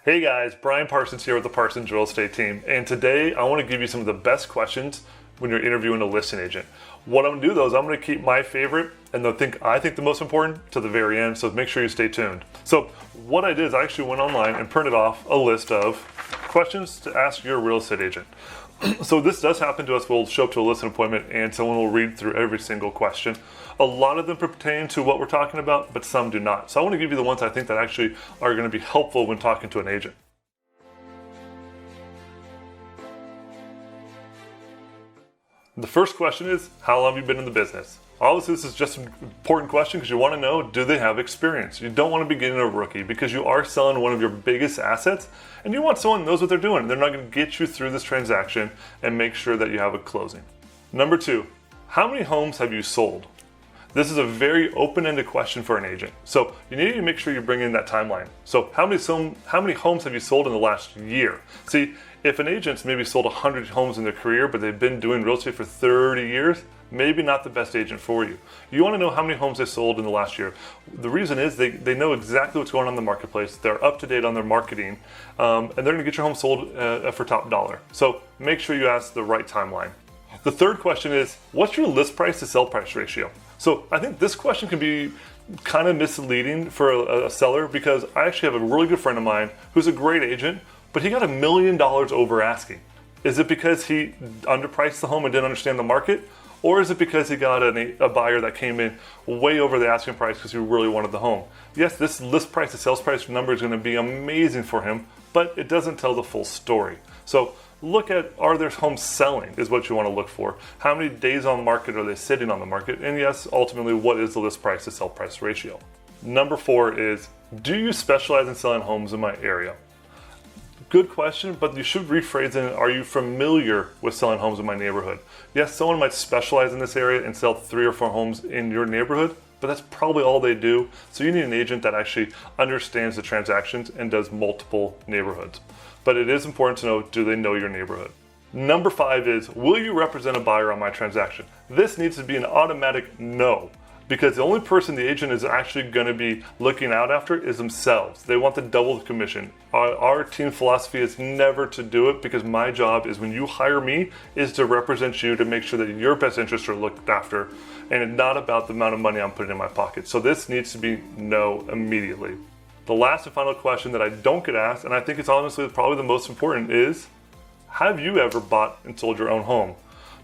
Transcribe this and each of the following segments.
Hey guys, Brian Parsons here with the Parsons Real Estate team, and today I want to give you some of the best questions when you're interviewing a listing agent. What I'm going to do though is I'm going to keep my favorite and I think the most important to the very end, so make sure you stay tuned. So what I did is I actually went online and printed off a list of questions to ask your real estate agent. So this does happen to us. We'll show up to a listing appointment and someone will read through every single question. A lot of them pertain to what we're talking about, but some do not. So I want to give you the ones I think that actually are going to be helpful when talking to an agent. The first question is, how long have you been in the business? Obviously, this is just an important question because you want to know, do they have experience? You don't want to be getting a rookie because you are selling one of your biggest assets and you want someone who knows what they're doing. They're not going to get you through this transaction and make sure that you have a closing. Number two, how many homes have you sold? This is a very open-ended question for an agent. So you need to make sure you bring in that timeline. So how many homes have you sold in the last year? See, if an agent's maybe sold 100 homes in their career, but they've been doing real estate for 30 years, maybe not the best agent for you. You want to know how many homes they sold in the last year. The reason is they know exactly what's going on in the marketplace. They're up to date on their marketing, and they're going to get your home sold for top dollar. So make sure you ask the right timeline. The third question is, what's your list price to sell price ratio? So I think this question can be kind of misleading for a seller because I actually have a really good friend of mine who's a great agent, but he got $1 million over asking. Is it because he underpriced the home and didn't understand the market? Or is it because he got a buyer that came in way over the asking price because he really wanted the home? Yes, this list price to sales price number is going to be amazing for him, but it doesn't tell the full story. So look at, are their homes selling is what you want to look for. How many days on the market are they sitting on the market? And yes, ultimately, what is the list price to sell price ratio? Number four is, do you specialize in selling homes in my area? Good question, but you should rephrase it. Are you familiar with selling homes in my neighborhood? Yes, someone might specialize in this area and sell 3 or 4 homes in your neighborhood, but that's probably all they do. So you need an agent that actually understands the transactions and does multiple neighborhoods. But it is important to know, do they know your neighborhood? Number 5 is, will you represent a buyer on my transaction? This needs to be an automatic no, because the only person the agent is actually going to be looking out after is themselves. They want to double the commission. Our team philosophy is never to do it because my job is, when you hire me, is to represent you to make sure that your best interests are looked after, and it's not about the amount of money I'm putting in my pocket. So this needs to be no immediately. The last and final question that I don't get asked, and I think it's honestly probably the most important, is, have you ever bought and sold your own home?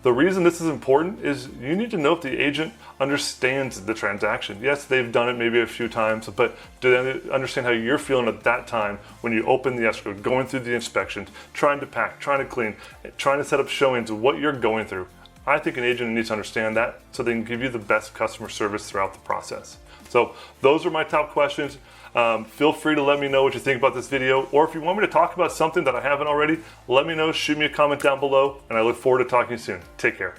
The reason this is important is you need to know if the agent understands the transaction. Yes, they've done it maybe a few times, but do they understand how you're feeling at that time when you open the escrow, going through the inspections, trying to pack, trying to clean, trying to set up showings of what you're going through? I think an agent needs to understand that so they can give you the best customer service throughout the process. So those are my top questions. Feel free to let me know what you think about this video, or if you want me to talk about something that I haven't already, let me know, shoot me a comment down below, and I look forward to talking to you soon. Take care.